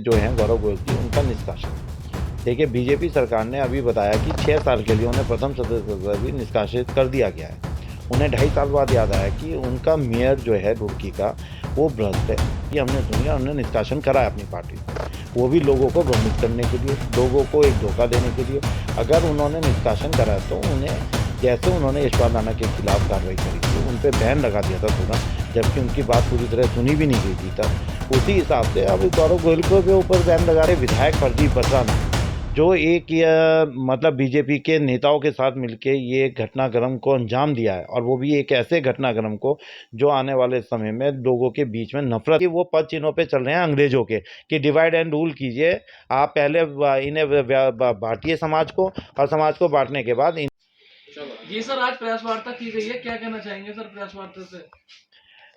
जो हैं गौरव गोयल जी, उनका निष्कासन। देखिए, बीजेपी सरकार ने अभी बताया कि 6 साल के लिए उन्हें प्रथम सदस्य भी निष्कासित कर दिया गया है। उन्हें 2.5 साल बाद याद आया कि उनका मेयर जो है रुड़की का, वो भ्रष्ट है। ये हमने सुनी और उन्हें निष्कासन करा है अपनी पार्टी से, वो भी लोगों को भ्रमित करने के लिए, लोगों को एक धोखा देने के लिए। अगर उन्होंने निष्कासन करा है तो उन्हें, जैसे उन्होंने यशपाल राणा के खिलाफ कार्रवाई करी थी, उन पर बैन लगा दिया था तुरंत, जबकि उनकी बात पूरी तरह सुनी भी नहीं गई थी तब, उसी हिसाब से अब गौरव गोयल को भी ऊपर बैन लगा रहे। विधायक प्रदीप बत्रा ने, जो एक मतलब बीजेपी के नेताओं के साथ मिलके ये घटनाक्रम को अंजाम दिया है, और वो भी एक ऐसे घटनाक्रम को जो आने वाले समय में लोगों के बीच में नफरत, वो पद चिन्हों पे चल रहे हैं अंग्रेजों के, कि डिवाइड एंड रूल कीजिए। आप पहले इन्हें बांटिए समाज को, और समाज को बांटने के बाद जी सर, आज प्रेस वार्ता की गई है, क्या कहना चाहेंगे सर प्रेस वार्ता से?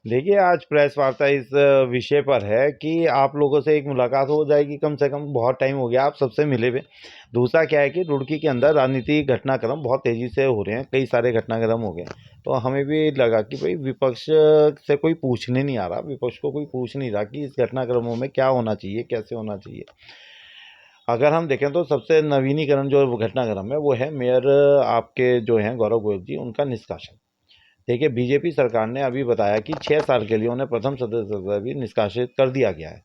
देखिए, आज प्रेस वार्ता इस विषय पर है कि आप लोगों से एक मुलाकात हो जाएगी, कम से कम बहुत टाइम हो गया आप सबसे मिले हुए। दूसरा क्या है कि रुड़की के अंदर राजनीतिक घटनाक्रम बहुत तेज़ी से हो रहे हैं, कई सारे घटनाक्रम हो गए। तो हमें भी लगा कि भाई विपक्ष से कोई पूछने नहीं आ रहा, विपक्ष को कोई पूछ नहीं रहा कि इस घटनाक्रमों में क्या होना चाहिए, कैसे होना चाहिए। अगर हम देखें तो सबसे नवीनीकरण जो घटनाक्रम है वो है मेयर आपके जो हैं गौरव गोयल जी, उनका निष्कासन। देखिए, बीजेपी सरकार ने अभी बताया कि 6 साल के लिए उन्हें प्रथम सदस्य भी निष्कासित कर दिया गया है।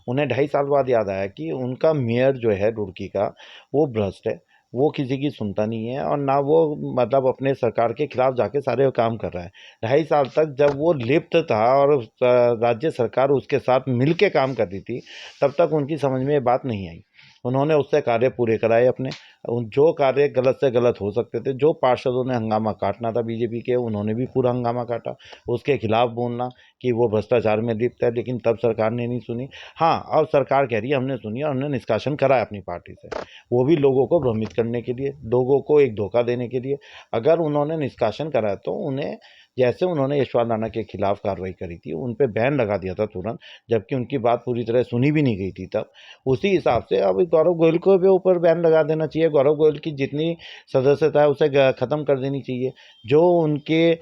उन्हें 2.5 साल बाद याद आया कि उनका मेयर जो है रुड़की का, वो भ्रष्ट है। वो किसी की सुनता नहीं है, और ना वो मतलब अपने सरकार के खिलाफ जाके सारे काम कर रहा है। 2.5 साल तक जब वो लिप्त था और राज्य सरकार उसके साथ मिल के काम कर रही थी, तब तक उनकी समझ में ये बात नहीं आई। उन्होंने उससे कार्य पूरे कराए अपने, जो कार्य गलत से गलत हो सकते थे, जो पार्षदों ने हंगामा काटना था बीजेपी के, उन्होंने भी पूरा हंगामा काटा। उसके खिलाफ बोलना कि वो भ्रष्टाचार में लिप्त है, लेकिन तब सरकार ने नहीं सुनी। हाँ, अब सरकार कह रही है हमने सुनी और हमने निष्कासन करा है अपनी पार्टी से, वो भी लोगों को भ्रमित करने के लिए, लोगों को एक धोखा देने के लिए। अगर उन्होंने निष्कासन करा है तो उन्हें, जैसे उन्होंने यशपाल राणा के खिलाफ कार्रवाई करी थी, उन पे बैन लगा दिया था तुरंत, जबकि उनकी बात पूरी तरह सुनी भी नहीं गई थी तब, उसी हिसाब से अब गौरव गोयल को भी ऊपर बैन लगा देना चाहिए। गौरव गोयल की जितनी सदस्यता है उसे ख़त्म कर देनी चाहिए। जो उनके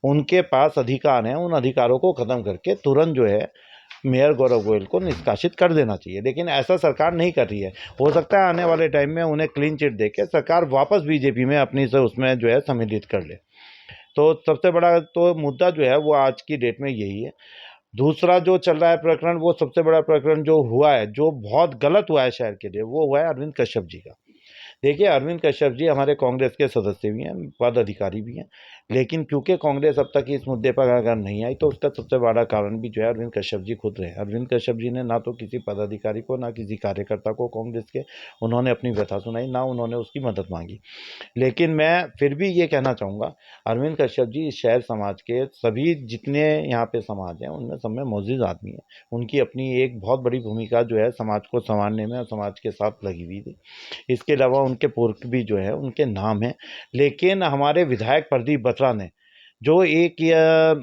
उनके पास अधिकार हैं, उन अधिकारों को ख़त्म करके तुरंत जो है मेयर गौरव गोयल को निष्कासित कर देना चाहिए। लेकिन ऐसा सरकार नहीं कर रही है। हो सकता है आने वाले टाइम में उन्हें क्लीन चिट देके सरकार वापस बीजेपी में अपनी से उसमें जो है सम्मिलित कर ले। तो सबसे बड़ा तो मुद्दा जो है वो आज की डेट में यही है। दूसरा जो चल रहा है प्रकरण, वो सबसे बड़ा प्रकरण जो हुआ है, जो बहुत गलत हुआ है शहर के लिए, वो हुआ है अरविंद कश्यप जी का। देखिए, अरविंद कश्यप जी हमारे कांग्रेस के सदस्य भी हैं, पदाधिकारी भी हैं, लेकिन क्योंकि कांग्रेस अब तक इस मुद्दे पर अगर नहीं आई, तो उसका सबसे बड़ा कारण भी जो है अरविंद कश्यप जी खुद रहे। अरविंद कश्यप जी ने ना तो किसी पदाधिकारी को, ना किसी कार्यकर्ता को कांग्रेस के उन्होंने अपनी व्यथा सुनाई, ना उन्होंने उसकी मदद मांगी। लेकिन मैं फिर भी ये कहना चाहूँगा, अरविंद कश्यप जी इस शहर समाज के सभी जितने यहाँ पे समाज हैं, उनमें सब में मौजूद आदमी हैं। उनकी अपनी एक बहुत बड़ी भूमिका जो है समाज को संवारने में और समाज के साथ लगी हुई थी। इसके अलावा उनके पुरख भी जो है उनके नाम हैं। लेकिन हमारे विधायक प्रदीप बत्रा ने, जो एक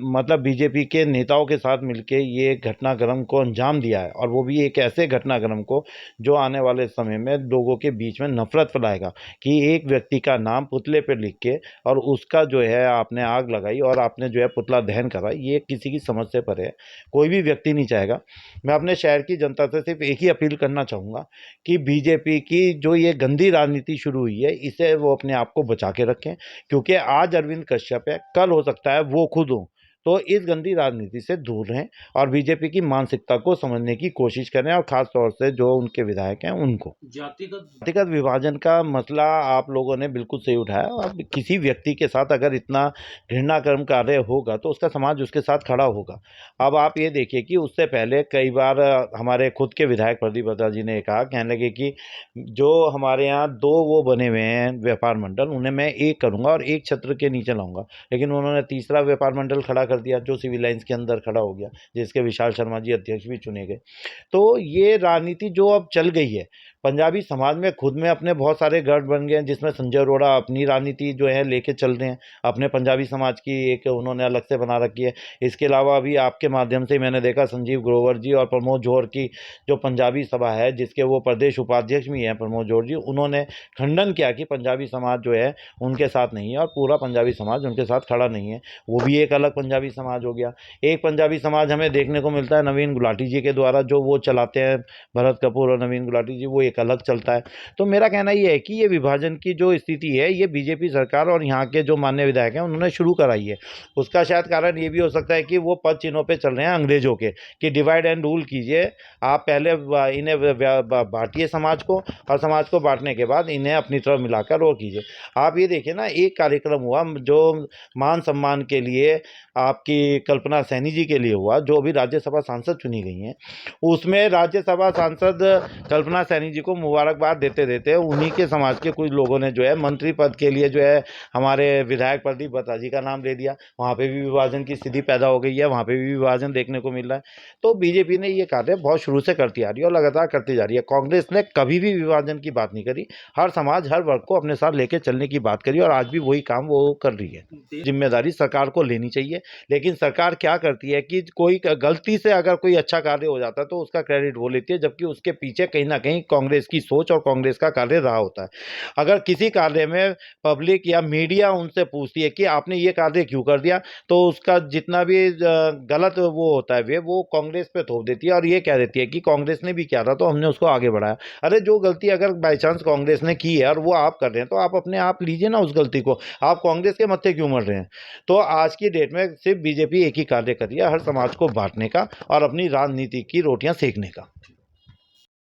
मतलब बीजेपी के नेताओं के साथ मिलके ये घटनाक्रम को अंजाम दिया है, और वो भी एक ऐसे घटनाक्रम को जो आने वाले समय में लोगों के बीच में नफरत फैलाएगा, कि एक व्यक्ति का नाम पुतले पे लिख के और उसका जो है आपने आग लगाई और आपने जो है पुतला दहन करा, ये किसी की समझ से परे है। कोई भी व्यक्ति नहीं चाहेगा। मैं अपने शहर की जनता से सिर्फ एक ही अपील करना चाहूँगा कि बीजेपी की जो ये गंदी राजनीति शुरू हुई है, इसे वो अपने आप को बचा के रखें, क्योंकि आज अरविंद कश्यप है, कल हो सकता है वो खुद हो। तो इस गंदी राजनीति से दूर रहें और बीजेपी की मानसिकता को समझने की कोशिश करें, और खास तौर से जो उनके विधायक हैं उनको। जातिगत विभाजन का मसला आप लोगों ने बिल्कुल सही उठाया। अब किसी व्यक्ति के साथ अगर इतना घृणाक्रम कार्य होगा तो उसका समाज उसके साथ खड़ा होगा। अब आप ये देखिए कि उससे पहले कई बार हमारे खुद के विधायक प्रदीप बत्रा जी ने कहा, कहने लगे कि जो हमारे यहाँ दो वो बने हुए हैं व्यापार मंडल, उन्हें मैं एक करूँगा और एक छत्र के नीचे लाऊंगा। लेकिन उन्होंने तीसरा व्यापार मंडल खड़ा कर दिया, जो सिविल लाइंस के अंदर खड़ा हो गया, जिसके विशाल शर्मा जी अध्यक्ष भी चुने गए। तो ये राजनीति जो अब चल गई है, पंजाबी समाज में खुद में अपने बहुत सारे गढ़ बन गए हैं, जिसमें संजय अरोड़ा अपनी राजनीति जो है लेके चल रहे हैं, अपने पंजाबी समाज की एक उन्होंने अलग से बना रखी है। इसके अलावा अभी आपके माध्यम से मैंने देखा संजीव ग्रोवर जी और प्रमोद जौहर की जो पंजाबी सभा है, जिसके वो प्रदेश उपाध्यक्ष भी हैं प्रमोद जौहर जी, उन्होंने खंडन किया कि पंजाबी समाज जो है उनके साथ नहीं है और पूरा पंजाबी समाज उनके साथ खड़ा नहीं है। वो भी एक अलग पंजाबी समाज हो गया। एक पंजाबी समाज हमें देखने को मिलता है नवीन गुलाटी जी के द्वारा, जो वो चलाते हैं, भरत कपूर और नवीन गुलाटी जी, वो एक अलग चलता है। तो मेरा कहना ये है कि ये विभाजन की जो स्थिति है, ये बीजेपी सरकार और यहाँ के जो माननीय विधायक हैं उन्होंने शुरू कराई है। उसका शायद कारण ये भी हो सकता है कि वो पद चिन्हों पे चल रहे हैं अंग्रेजों के, कि डिवाइड एंड रूल कीजिए। आप पहले इन्हें बांटिए समाज को, और समाज को बांटने के बाद इन्हें अपनी तरफ मिलाकर वो कीजिए। आप ये देखिए ना, एक कार्यक्रम हुआ जो मान सम्मान के लिए आपकी कल्पना सैनी जी के लिए हुआ, जो अभी राज्यसभा सांसद चुनी गई हैं, उसमें राज्यसभा सांसद कल्पना सैनी जी को मुबारकबाद देते देते उन्हीं के समाज के कुछ लोगों ने जो है मंत्री पद के लिए जो है हमारे विधायक प्रदीप बत्ता जी का नाम ले दिया। वहाँ पे भी विभाजन की स्थिति पैदा हो गई है, वहाँ पे भी विभाजन देखने को मिल रहा है। तो बीजेपी ने ये कार्य बहुत शुरू से करती आ रही है और लगातार करती जा रही है। कांग्रेस ने कभी भी विभाजन की बात नहीं करी, हर समाज हर वर्ग को अपने साथ लेके चलने की बात करी, और आज भी वही काम वो कर रही है। जिम्मेदारी सरकार को लेनी चाहिए, लेकिन सरकार क्या करती है कि कोई गलती से अगर कोई अच्छा कार्य हो जाता है तो उसका क्रेडिट वो लेती है, जबकि उसके पीछे कहीं ना कहीं कांग्रेस की सोच और कांग्रेस का कार्य रहा होता है। अगर किसी कार्य में पब्लिक या मीडिया उनसे पूछती है कि आपने ये कार्य क्यों कर दिया, तो उसका जितना भी गलत वो होता है वो कांग्रेस पे थोप देती है और ये कह देती है कि कांग्रेस ने भी किया था तो हमने उसको आगे बढ़ाया। अरे जो गलती अगर बाई चांस कांग्रेस ने की है और वो आप कर रहे हैं, तो आप अपने आप लीजिए ना उस गलती को, आप कांग्रेस के मत्थे क्यों मर रहे हैं। तो आज की डेट में सिर्फ बीजेपी एक ही कार्य कर रही है, हर समाज को बांटने का और अपनी राजनीति की रोटियां सेकने का।